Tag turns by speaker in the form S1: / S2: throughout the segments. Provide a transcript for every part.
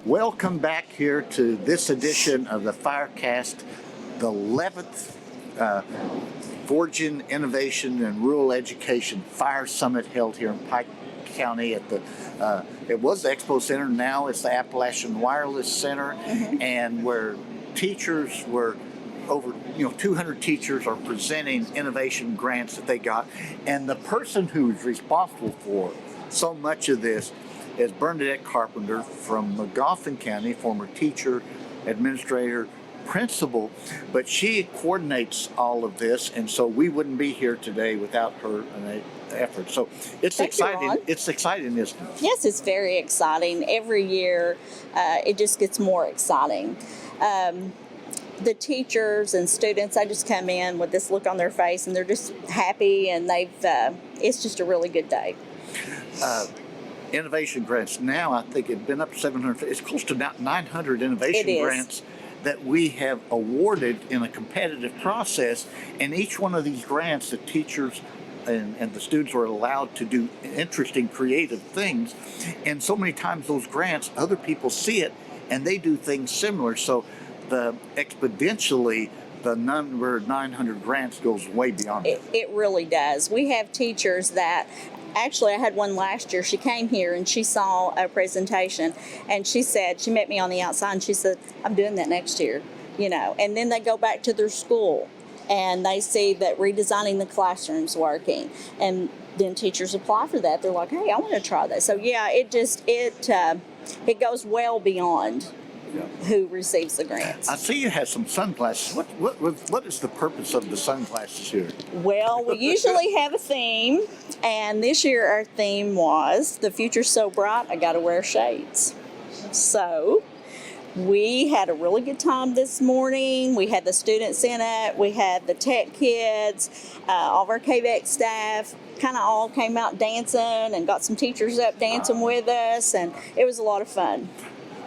S1: Welcome back here to this edition of the Firecast, the 11th Forging Innovation and Rural Education Fire Summit held here in Pike County at the, it was the Expo Center, now it's the Appalachian Wireless Center, and where teachers were over 200 teachers are presenting innovation grants that they got, and the person who's responsible for so much of this is Bernedate Carpenter from McGoffin County, former teacher, administrator, principal, but she coordinates all of this, and so we wouldn't be here today without her effort. So it's exciting. It's exciting, isn't it?
S2: Yes, it's very exciting. Every year, it just gets more exciting. The teachers and students, they just come in with this look on their face, and they're just happy, and it's just a really good day.
S1: Innovation grants now, I think it's been up to 700, it's close to about 900 innovation grants that we have awarded in a competitive process, and each one of these grants, the teachers and the students are allowed to do interesting, creative things, and so many times those grants, other people see it and they do things similar, so exponentially the number 900 grants goes way beyond it.
S2: It really does. We have teachers that, actually I had one last year, she came here and she saw a presentation and she met me on the outside and she said, I'm doing that next year, and then they go back to their school and they see that redesigning the classroom's working, and then teachers apply for that. They're like, hey, I want to try that. So yeah, it goes well beyond who receives the grants.
S1: I see you have some sunglasses. What is the purpose of the sunglasses here?
S2: Well, we usually have a theme, and this year our theme was, the future's so bright, I gotta wear shades. So we had a really good time this morning. We had the students in it, we had the tech kids, all of our KVEC staff kind of all came out dancing and got some teachers up dancing with us, and it was a lot of fun.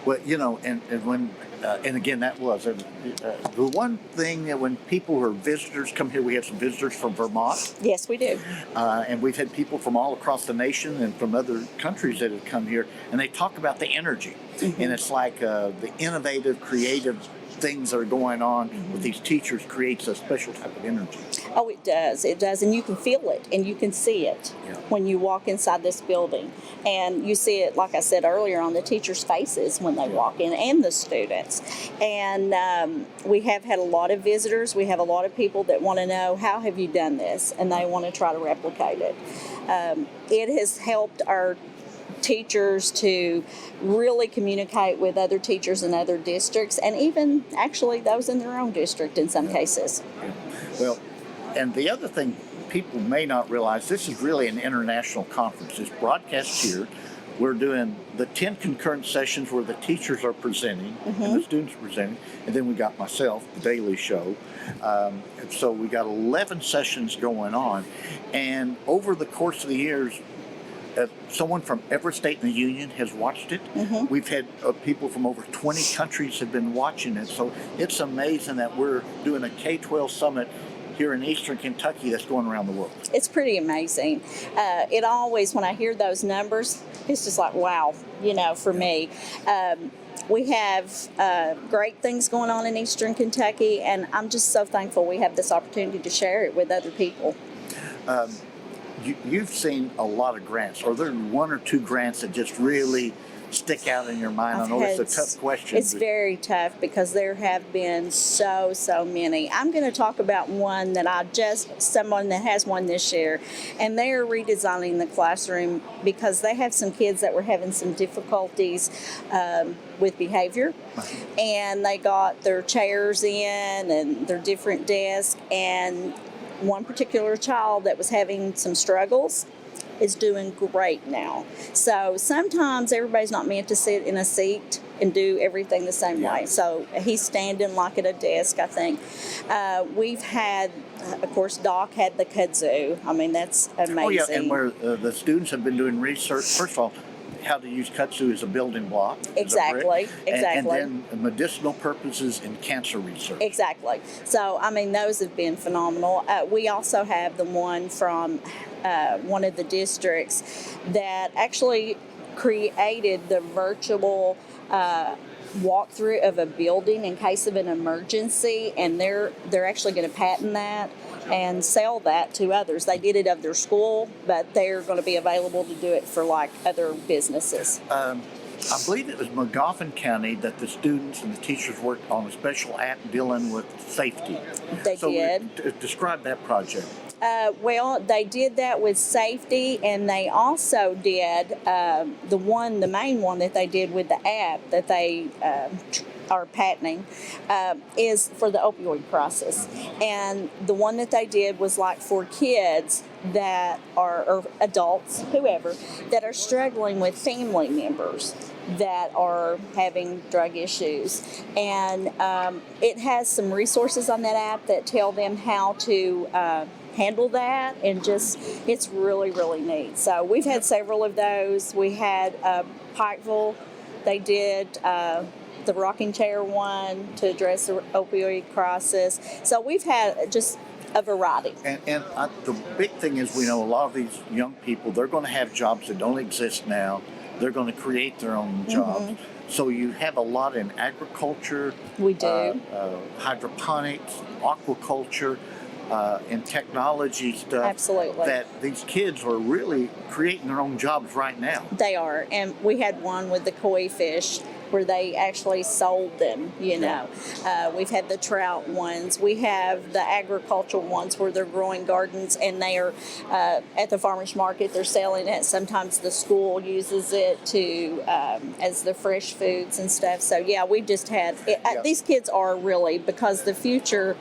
S1: Well, and again, that was the one thing that when people are visitors come here, we have some visitors from Vermont.
S2: Yes, we do.
S1: And we've had people from all across the nation and from other countries that have come here, and they talk about the energy. And it's like the innovative, creative things that are going on with these teachers creates a special type of energy.
S2: Oh, it does, and you can feel it, and you can see it when you walk inside this building. And you see it, like I said earlier, on the teachers' faces when they walk in, and the students. And we have had a lot of visitors. We have a lot of people that want to know, how have you done this? And they want to try to replicate it. It has helped our teachers to really communicate with other teachers in other districts, and even actually those in their own district in some cases.
S1: Well, and the other thing people may not realize, this is really an international conference. It's broadcast here. We're doing the 10 concurrent sessions where the teachers are presenting and the students are presenting, and then we got myself, the Daily Show. So we got 11 sessions going on, and over the course of the years, someone from every state in the union has watched it. We've had people from over 20 countries have been watching it. So it's amazing that we're doing a K-12 summit here in Eastern Kentucky that's going around the world.
S2: It's pretty amazing. It always, when I hear those numbers, it's just like, wow, for me. We have great things going on in Eastern Kentucky, and I'm just so thankful we have this opportunity to share it with other people.
S1: You've seen a lot of grants. Are there one or two grants that just really stick out in your mind? I know it's a tough question.
S2: It's very tough because there have been so many. I'm going to talk about one that someone that has one this year, and they are redesigning the classroom because they have some kids that were having some difficulties with behavior, and they got their chairs in and their different desks, and one particular child that was having some struggles is doing great now. So sometimes everybody's not meant to sit in a seat and do everything the same way. So he's standing like at a desk, I think. We've had, of course, Doc had the kudzu. I mean, that's amazing.
S1: Oh, yeah, and where the students have been doing research, first of all, how to use kudzu as a building block.
S2: Exactly.
S1: And then medicinal purposes and cancer research.
S2: Exactly. So, I mean, those have been phenomenal. We also have the one from one of the districts that actually created the virtual walkthrough of a building in case of an emergency, and they're actually going to patent that and sell that to others. They did it of their school, but they're going to be available to do it for like other businesses.
S1: I believe it was McGoffin County that the students and the teachers worked on a special app dealing with safety.
S2: They did.
S1: Describe that project.
S2: Well, they did that with safety, and they also did the main one that they did with the app that they are patenting is for the opioid crisis. And the one that they did was like for kids that are, or adults, whoever, that are struggling with family members that are having drug issues. And it has some resources on that app that tell them how to handle that, and just, it's really, really neat. So we've had several of those. We had Pikeville, they did the rocking chair one to address the opioid crisis. So we've had just a variety.
S1: And the big thing is, we know a lot of these young people, they're going to have jobs that don't exist now. They're going to create their own jobs. Mm-hmm. So you have a lot in agriculture.
S2: We do.
S1: Hydroponics, aquaculture, and technology stuff.
S2: Absolutely.
S1: That these kids are really creating their own jobs right now.
S2: They are. And we had one with the koi fish where they actually sold them, you know. We've had the trout ones. We have the agricultural ones where they're growing gardens, and they are at the farmer's market, they're selling it. Sometimes the school uses it to as the fresh foods and stuff. So yeah, we just had, these kids are really, because the future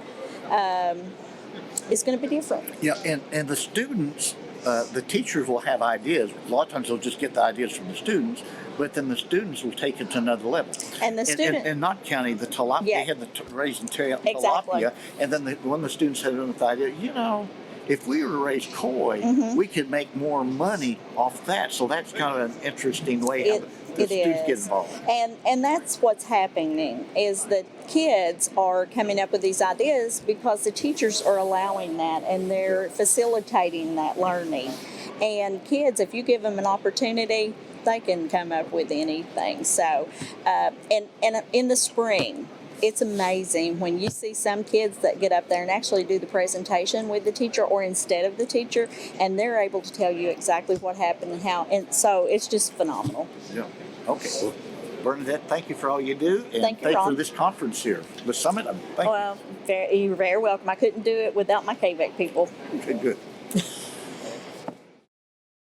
S2: is going to be different.
S1: Yeah, and the students, the teachers will have ideas. A lot of times they'll just get the ideas from the students, but then the students will take it to another level.
S2: And the student...
S1: In Knott County, the tilapia, they had the raising tilapia,
S2: exactly.
S1: And then one of the students had the idea, you know, if we were to raise koi, we could make more money off that. So that's kind of an interesting way how the students get involved.
S2: And that's what's happening, is that kids are coming up with these ideas because the teachers are allowing that, and they're facilitating that learning. And kids, if you give them an opportunity, they can come up with anything. So, and in the spring, it's amazing when you see some kids that get up there and actually do the presentation with the teacher or instead of the teacher, and they're able to tell you exactly what happened and how. And so it's just phenomenal.
S1: Yeah. Okay. Well, Bernadette, thank you for all you do, and
S2: thank you
S1: for this conference here, the summit.
S2: Well, you're very welcome. I couldn't do it without my KVEC people.
S1: Okay, good.